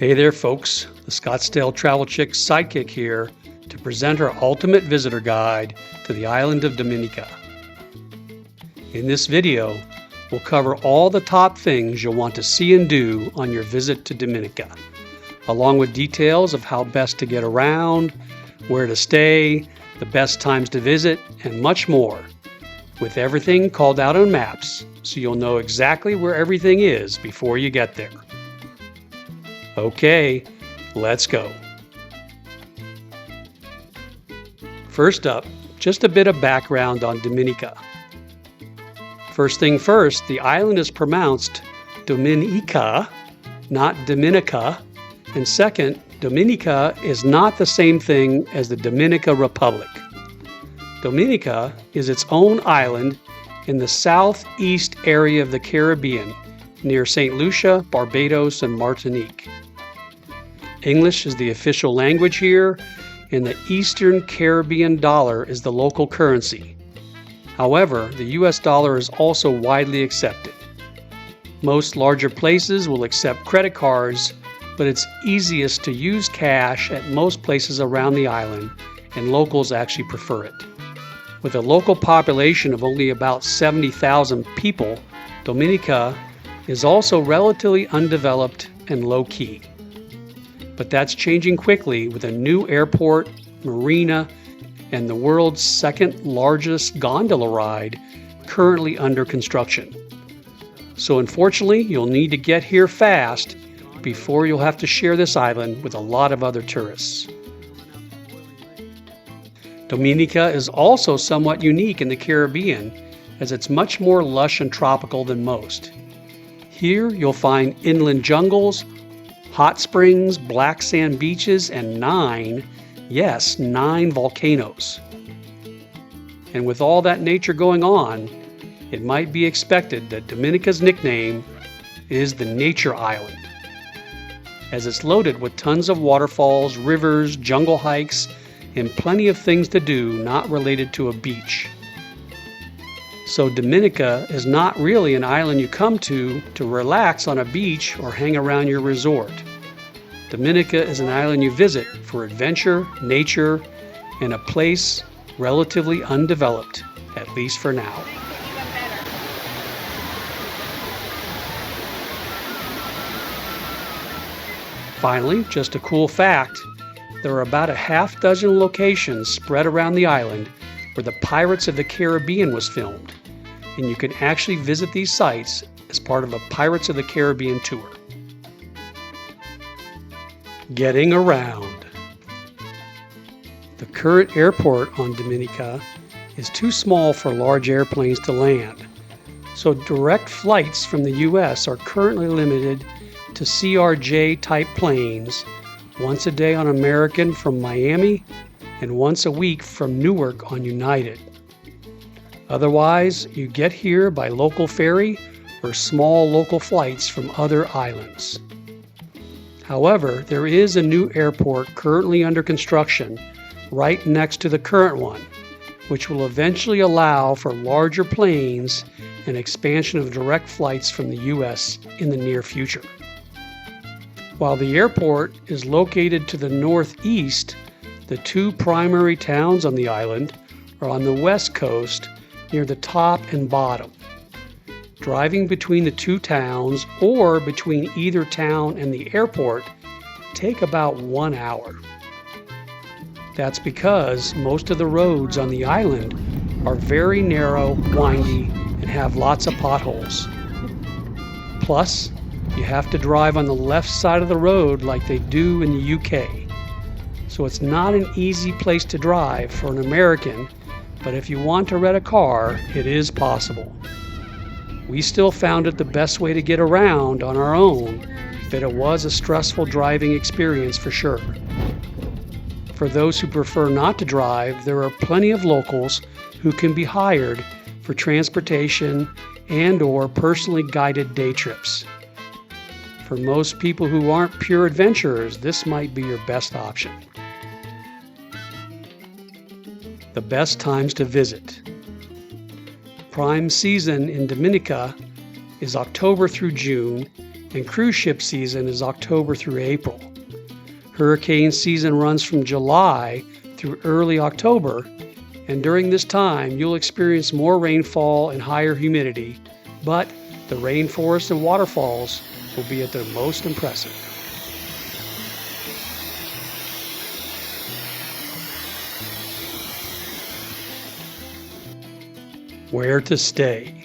Hey there folks, the Scottsdale Travel Chick sidekick here to present our ultimate visitor guide to the island of Dominica. In this video, we'll cover all the top things you'll want to see and do on your visit to Dominica, along with details of how best to get around, where to stay, the best times to visit, and much more, with everything called out on maps so you'll know exactly where everything is before you get there. Okay, let's go. First up, just a bit of background on Dominica. First thing first, the island is pronounced Dominica, not Dominica. And second, Dominica is not the same thing as the Dominican Republic. Dominica is its own island in the southeast area of the Caribbean, near St. Lucia, Barbados, and Martinique. English is the official language here, and the Eastern Caribbean dollar is the local currency. However, the US dollar is also widely accepted. Most larger places will accept credit cards, but it's easiest to use cash at most places around the island, and locals actually prefer it. With a local population of only about 70,000 people, Dominica is also relatively undeveloped and low-key. But that's changing quickly with a new airport, marina, and the world's second largest gondola ride currently under construction. So unfortunately, you'll need to get here fast before you'll have to share this island with a lot of other tourists. Dominica is also somewhat unique in the Caribbean, as it's much more lush and tropical than most. Here you'll find inland jungles, hot springs, black sand beaches, and 9 volcanoes. And with all that nature going on, it might be expected that Dominica's nickname is the Nature Island, as it's loaded with tons of waterfalls, rivers, jungle hikes, and plenty of things to do not related to a beach. So Dominica is not really an island you come to relax on a beach or hang around your resort. Dominica is an island you visit for adventure, nature, and a place relatively undeveloped, at least for now. Finally, just a cool fact, there are about a half dozen locations spread around the island where the Pirates of the Caribbean was filmed, and you can actually visit these sites as part of a Pirates of the Caribbean tour. Getting around. The current airport on Dominica is too small for large airplanes to land, so direct flights from the US are currently limited to CRJ-type planes, once a day on American from Miami and once a week from Newark on United. Otherwise, you get here by local ferry or small local flights from other islands. However, there is a new airport currently under construction right next to the current one, which will eventually allow for larger planes and expansion of direct flights from the US in the near future. While the airport is located to the northeast, the two primary towns on the island are on the west coast near the top and bottom. Driving between the two towns or between either town and the airport take about 1 hour. That's because most of the roads on the island are very narrow, windy, and have lots of potholes. Plus, you have to drive on the left side of the road like they do in the UK. So it's not an easy place to drive for an American, but if you want to rent a car, it is possible. We still found it the best way to get around on our own, but it was a stressful driving experience for sure. For those who prefer not to drive, there are plenty of locals who can be hired for transportation and/or personally guided day trips. For most people who aren't pure adventurers, this might be your best option. The best times to visit. Prime season in Dominica is October through June, and cruise ship season is October through April. Hurricane season runs from July through early October, and during this time you'll experience more rainfall and higher humidity, but the rainforest and waterfalls will be at their most impressive. Where to stay?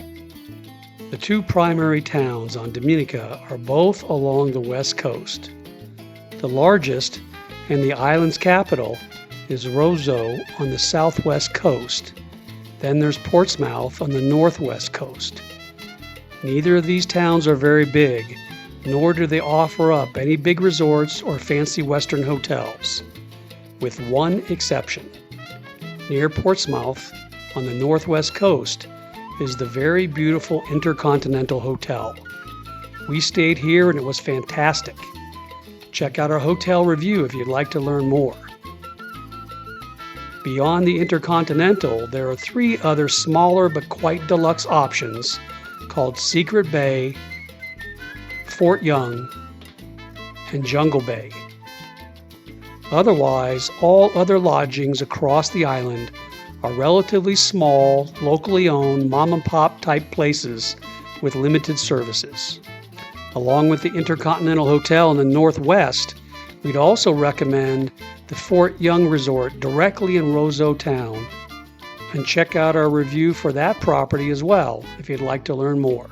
The two primary towns on Dominica are both along the west coast. The largest and the island's capital is Roso on the southwest coast. Then there's Portsmouth on the northwest coast. Neither of these towns are very big, nor do they offer up any big resorts or fancy western hotels, with one exception. Near Portsmouth, on the northwest coast, is the very beautiful Intercontinental Hotel. We stayed here and it was fantastic. Check out our hotel review if you'd like to learn more. Beyond the Intercontinental, there are 3 other smaller but quite deluxe options called Secret Bay, Fort Young, and Jungle Bay. Otherwise, all other lodgings across the island are relatively small, locally owned, mom-and-pop type places with limited services. Along with the Intercontinental Hotel in the Northwest, we'd also recommend the Fort Young Resort directly in Roso Town. And check out our review for that property as well if you'd like to learn more.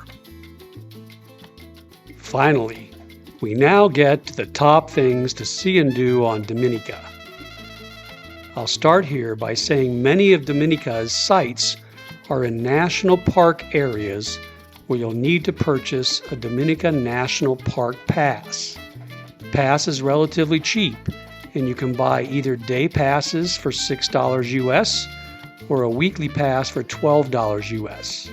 Finally, we now get to the top things to see and do on Dominica. I'll start here by saying many of Dominica's sites are in national park areas where you'll need to purchase a Dominica National Park Pass. The pass is relatively cheap, and you can buy either day passes for $6 US or a weekly pass for $12 US.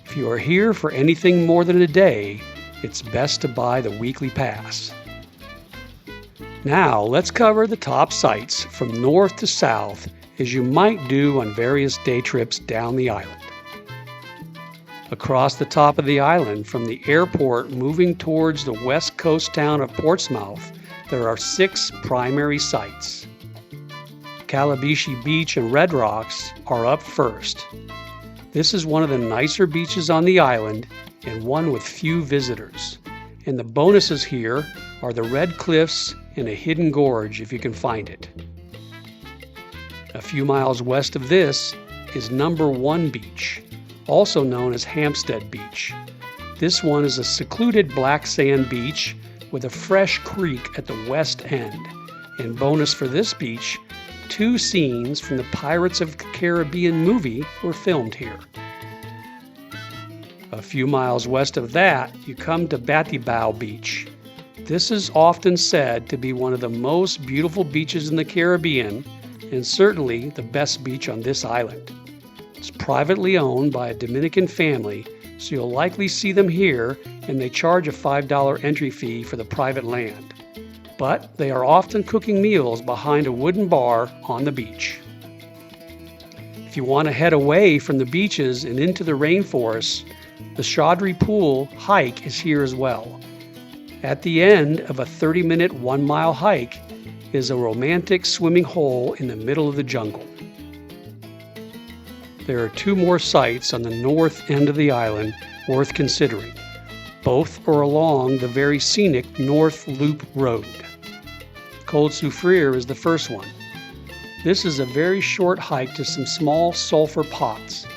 If you are here for anything more than a day, it's best to buy the weekly pass. Now let's cover the top sites from north to south as you might do on various day trips down the island. Across the top of the island from the airport moving towards the west coast town of Portsmouth, there are 6 primary sites. Calabishi Beach and Red Rocks are up first. This is one of the nicer beaches on the island and one with few visitors. And the bonuses here are the red cliffs and a hidden gorge if you can find it. A few miles west of this is Number 1 Beach, also known as Hampstead Beach. This one is a secluded black sand beach with a fresh creek at the west end. And bonus for this beach, 2 scenes from the Pirates of the Caribbean movie were filmed here. A few miles west of that, you come to Batibao Beach. This is often said to be one of the most beautiful beaches in the Caribbean, and certainly the best beach on this island. It's privately owned by a Dominican family, so you'll likely see them here, and they charge a $5 entry fee for the private land. But they are often cooking meals behind a wooden bar on the beach. If you want to head away from the beaches and into the rainforest, the Chaudhry Pool hike is here as well. At the end of a 30-minute 1-mile hike is a romantic swimming hole in the middle of the jungle. There are 2 more sites on the north end of the island worth considering. Both are along the very scenic North Loop Road. Cold Soufriere is the first one. This is a very short hike to some small sulfur pots.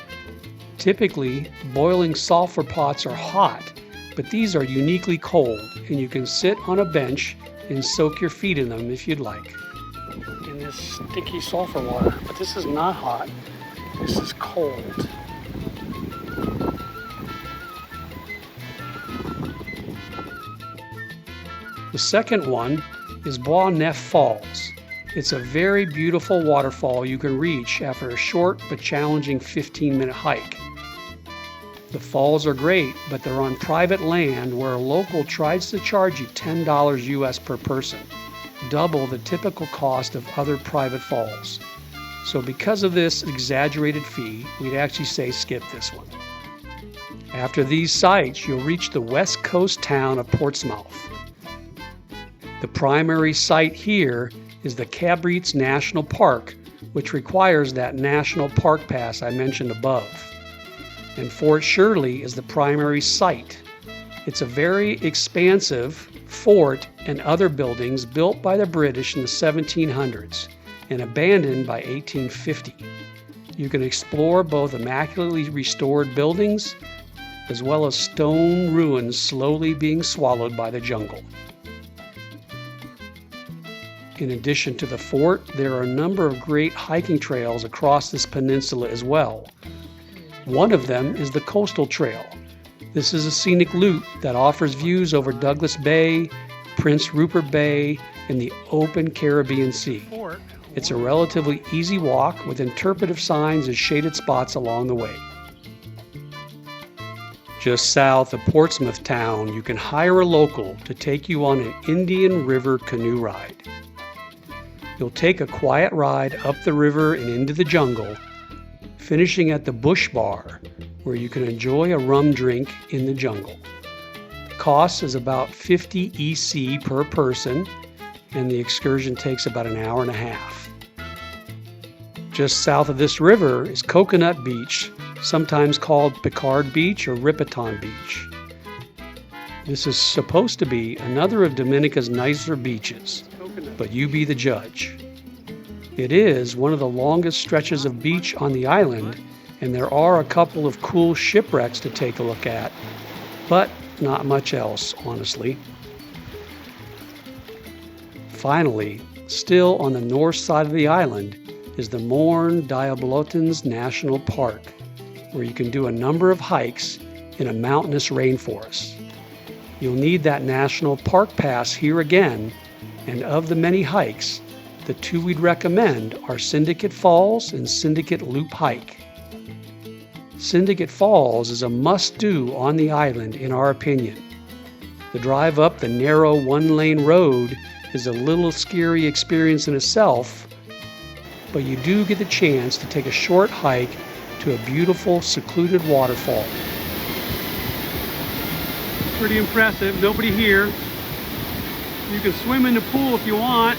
Typically, boiling sulfur pots are hot, but these are uniquely cold, and you can sit on a bench and soak your feet in them if you'd like. In this sticky sulfur water, but this is not hot, this is cold. The second one is Bois Neuf Falls. It's a very beautiful waterfall you can reach after a short but challenging 15-minute hike. The falls are great, but they're on private land where a local tries to charge you $10 US per person, double the typical cost of other private falls. So because of this exaggerated fee, we'd actually say skip this one. After these sites, you'll reach the west coast town of Portsmouth. The primary site here is the Cabrites National Park, which requires that National Park Pass I mentioned above. And Fort Shirley is the primary site. It's a very expansive fort and other buildings built by the British in the 1700s and abandoned by 1850. You can explore both immaculately restored buildings as well as stone ruins slowly being swallowed by the jungle. In addition to the fort, there are a number of great hiking trails across this peninsula as well. One of them is the Coastal Trail. This is a scenic loop that offers views over Douglas Bay, Prince Rupert Bay, and the open Caribbean Sea. It's a relatively easy walk with interpretive signs and shaded spots along the way. Just south of Portsmouth town, you can hire a local to take you on an Indian River canoe ride. You'll take a quiet ride up the river and into the jungle, finishing at the Bush Bar, where you can enjoy a rum drink in the jungle. The cost is about 50 EC per person, and the excursion takes about an hour and a half. Just south of this river is Coconut Beach, sometimes called Picard Beach or Ripiton Beach. This is supposed to be another of Dominica's nicer beaches, but you be the judge. It is one of the longest stretches of beach on the island, and there are a couple of cool shipwrecks to take a look at, but not much else, honestly. Finally, still on the north side of the island, is the Morne Diablotins National Park, where you can do a number of hikes in a mountainous rainforest. You'll need that National Park Pass here again, and of the many hikes, the two we'd recommend are Syndicate Falls and Syndicate Loop Hike. Syndicate Falls is a must-do on the island in our opinion. The drive up the narrow one-lane road is a little scary experience in itself, but you do get the chance to take a short hike to a beautiful secluded waterfall. Pretty impressive, nobody here. You can swim in the pool if you want.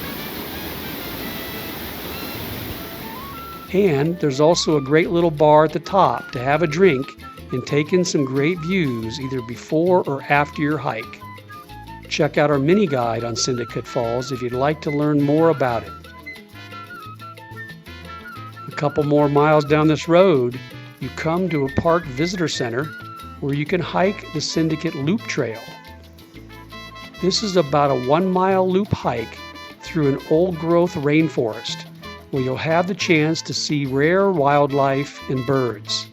And there's also a great little bar at the top to have a drink and take in some great views either before or after your hike. Check out our mini guide on Syndicate Falls if you'd like to learn more about it. A couple more miles down this road, you come to a park visitor center where you can hike the Syndicate Loop Trail. This is about a 1-mile loop hike through an old-growth rainforest where you'll have the chance to see rare wildlife and birds.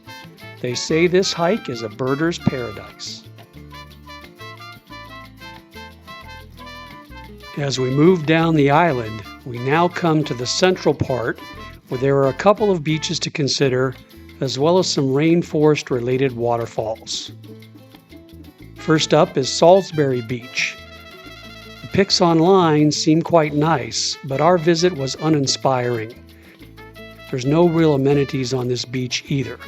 They say this hike is a birder's paradise. As we move down the island, we now come to the central part where there are a couple of beaches to consider, as well as some rainforest-related waterfalls. First up is Salisbury Beach. The pics online seem quite nice, but our visit was uninspiring. There's no real amenities on this beach either.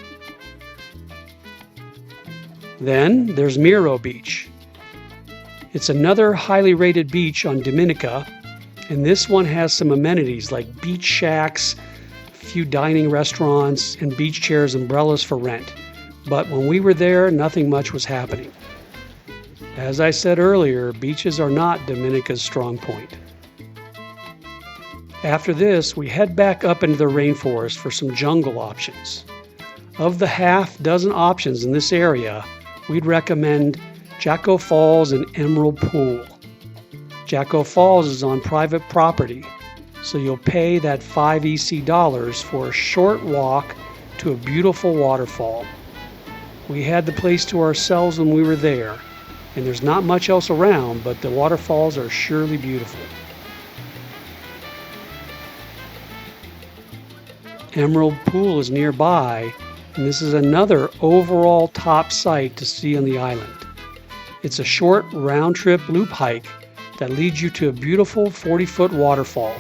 Then there's Miro Beach. It's another highly rated beach on Dominica, and this one has some amenities like beach shacks, a few dining restaurants, and beach chairs, umbrellas for rent. But when we were there, nothing much was happening. As I said earlier, beaches are not Dominica's strong point. After this, we head back up into the rainforest for some jungle options. Of the half dozen options in this area, we'd recommend Jacko Falls and Emerald Pool. Jacko Falls is on private property, so you'll pay that $5 EC for a short walk to a beautiful waterfall. We had the place to ourselves when we were there, and there's not much else around, but the waterfalls are surely beautiful. Emerald Pool is nearby, and this is another overall top site to see on the island. It's a short round-trip loop hike that leads you to a beautiful 40-foot waterfall.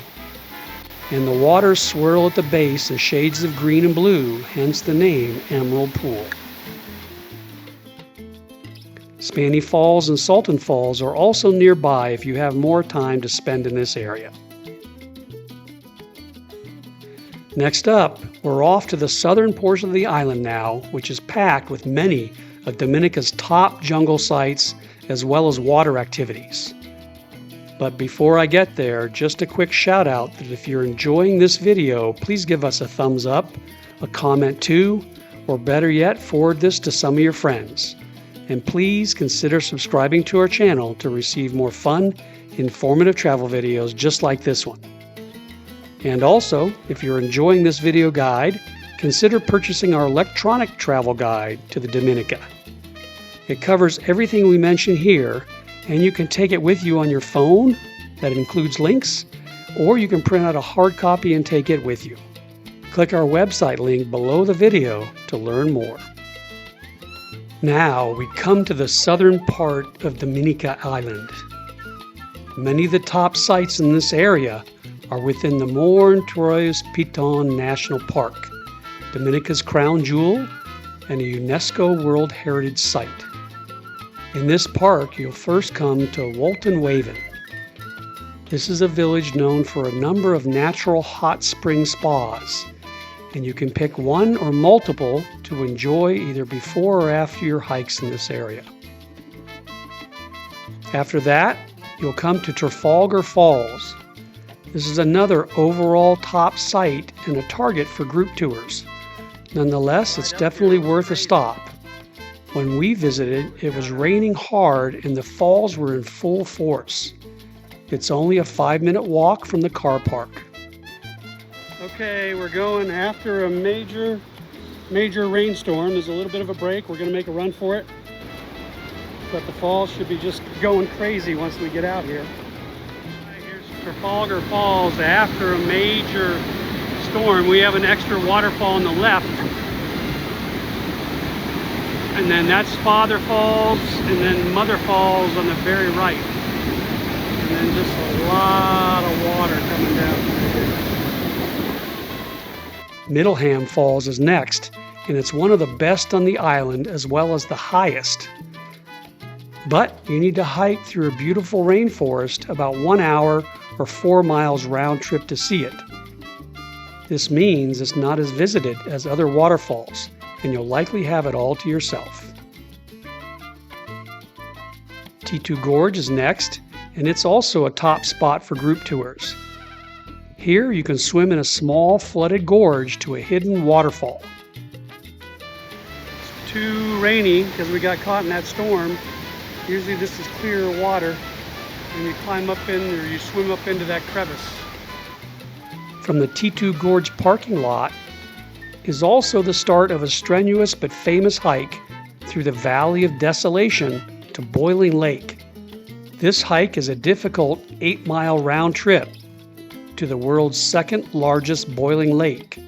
And the waters swirl at the base in shades of green and blue, hence the name Emerald Pool. Fanny Falls and Sultan Falls are also nearby if you have more time to spend in this area. Next up, we're off to the southern portion of the island now, which is packed with many of Dominica's top jungle sites as well as water activities. But before I get there, just a quick shout out that if you're enjoying this video, please give us a thumbs up, a comment too, or better yet, forward this to some of your friends. And please consider subscribing to our channel to receive more fun, informative travel videos just like this one. And also, if you're enjoying this video guide, consider purchasing our electronic travel guide to the Dominica. It covers everything we mention here, and you can take it with you on your phone. That includes links, or you can print out a hard copy and take it with you. Click our website link below the video to learn more. Now we come to the southern part of Dominica Island. Many of the top sites in this area are within the Morne Torres Piton National Park, Dominica's crown jewel and a UNESCO World Heritage Site. In this park, you'll first come to Waitukubuli. This is a village known for a number of natural hot spring spas, and you can pick one or multiple to enjoy either before or after your hikes in this area. After that, you'll come to Trafalgar Falls. This is another overall top site and a target for group tours. Nonetheless, it's definitely worth a stop. When we visited, it was raining hard and the falls were in full force. It's only a 5-minute walk from the car park. Okay, we're going after a major rainstorm. There's a little bit of a break. We're going to make a run for it. But the falls should be just going crazy once we get out here. Here's Trafalgar Falls. After a major storm, we have an extra waterfall on the left. And then that's Father Falls, and then Mother Falls on the very right. And then just a lot of water coming down. Middleham Falls is next, and it's one of the best on the island as well as the highest. But you need to hike through a beautiful rainforest about 1 hour or 4 miles round trip to see it. This means it's not as visited as other waterfalls, and you'll likely have it all to yourself. T2 Gorge is next, and it's also a top spot for group tours. Here you can swim in a small flooded gorge to a hidden waterfall. It's too rainy because we got caught in that storm. Usually this is clear water, and you climb up in or you swim up into that crevice. From the T2 Gorge parking lot is also the start of a strenuous but famous hike through the Valley of Desolation to Boiling Lake. This hike is a difficult 8-mile round trip to the world's second largest boiling lake.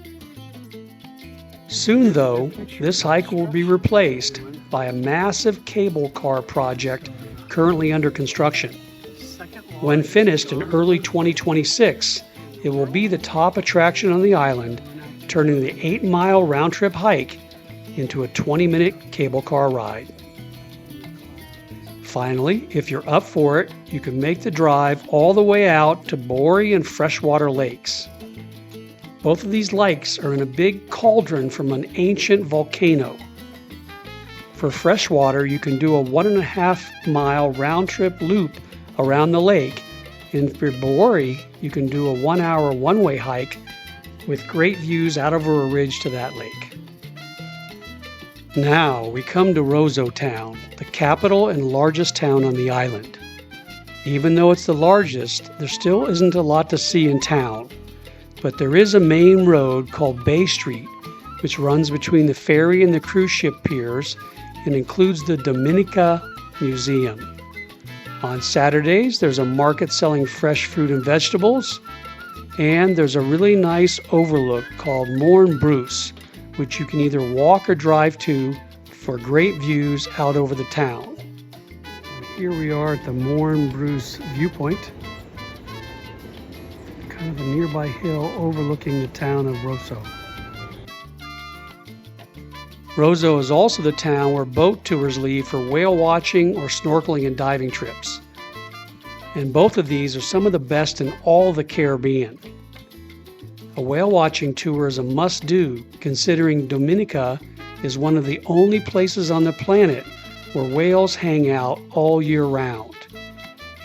Soon though, this hike will be replaced by a massive cable car project currently under construction. When finished in early 2026, it will be the top attraction on the island, turning the 8-mile round-trip hike into a 20-minute cable car ride. Finally, if you're up for it, you can make the drive all the way out to Bory and Freshwater lakes. Both of these lakes are in a big cauldron from an ancient volcano. For freshwater, you can do a 1.5-mile round-trip loop around the lake, and for Bory, you can do a 1-hour one-way hike with great views out over a ridge to that lake. Now we come to Roso Town, the capital and largest town on the island. Even though it's the largest, there still isn't a lot to see in town, but there is a main road called Bay Street, which runs between the ferry and the cruise ship piers and includes the Dominica Museum. On Saturdays, there's a market selling fresh fruit and vegetables, and there's a really nice overlook called Morne Bruce, which you can either walk or drive to for great views out over the town. Here we are at the Morne Bruce viewpoint, kind of a nearby hill overlooking the town of Roso. Roso is also the town where boat tours leave for whale watching or snorkeling and diving trips. And both of these are some of the best in all the Caribbean. A whale watching tour is a must-do, considering Dominica is one of the only places on the planet where whales hang out all year round,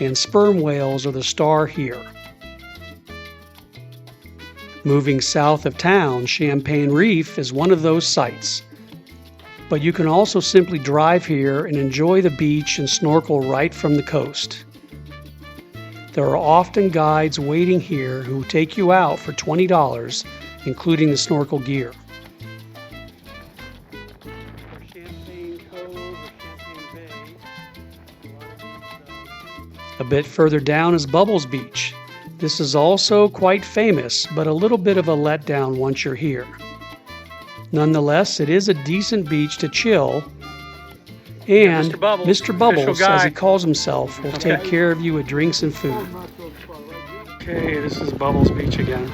and sperm whales are the star here. Moving south of town, Champagne Reef is one of those sites, but you can also simply drive here and enjoy the beach and snorkel right from the coast. There are often guides waiting here who take you out for $20, including the snorkel gear. A bit further down is Bubbles Beach. This is also quite famous, but a little bit of a letdown once you're here. Nonetheless, it is a decent beach to chill, and Mr. Bubbles, as he calls himself, will take care of you with drinks and food. Okay, this is Bubbles Beach again.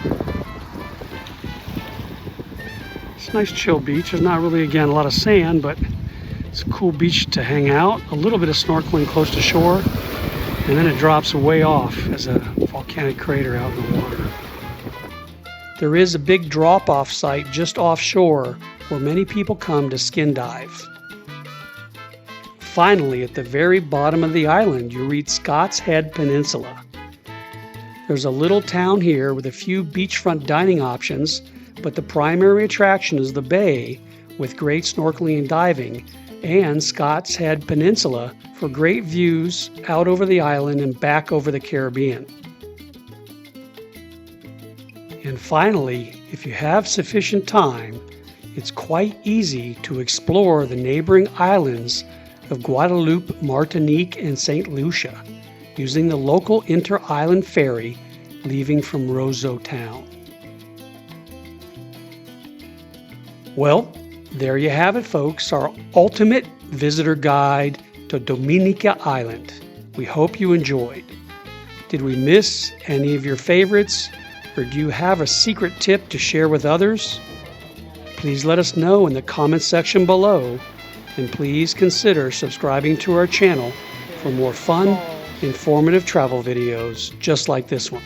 It's a nice chill beach. There's not really, again, a lot of sand, but it's a cool beach to hang out. A little bit of snorkeling close to shore, and then it drops way off as a volcanic crater out in the water. There is a big drop-off site just offshore where many people come to skin dive. Finally, at the very bottom of the island, you reach Scott's Head Peninsula. There's a little town here with a few beachfront dining options, but the primary attraction is the bay with great snorkeling and diving, and Scott's Head Peninsula for great views out over the island and back over the Caribbean. And finally, if you have sufficient time, it's quite easy to explore the neighboring islands of Guadeloupe, Martinique, and St. Lucia using the local inter-island ferry leaving from Roso Town. Well, there you have it, folks, our ultimate visitor guide to Dominica Island. We hope you enjoyed. Did we miss any of your favorites, or do you have a secret tip to share with others? Please let us know in the comments section below, and please consider subscribing to our channel for more fun, informative travel videos just like this one.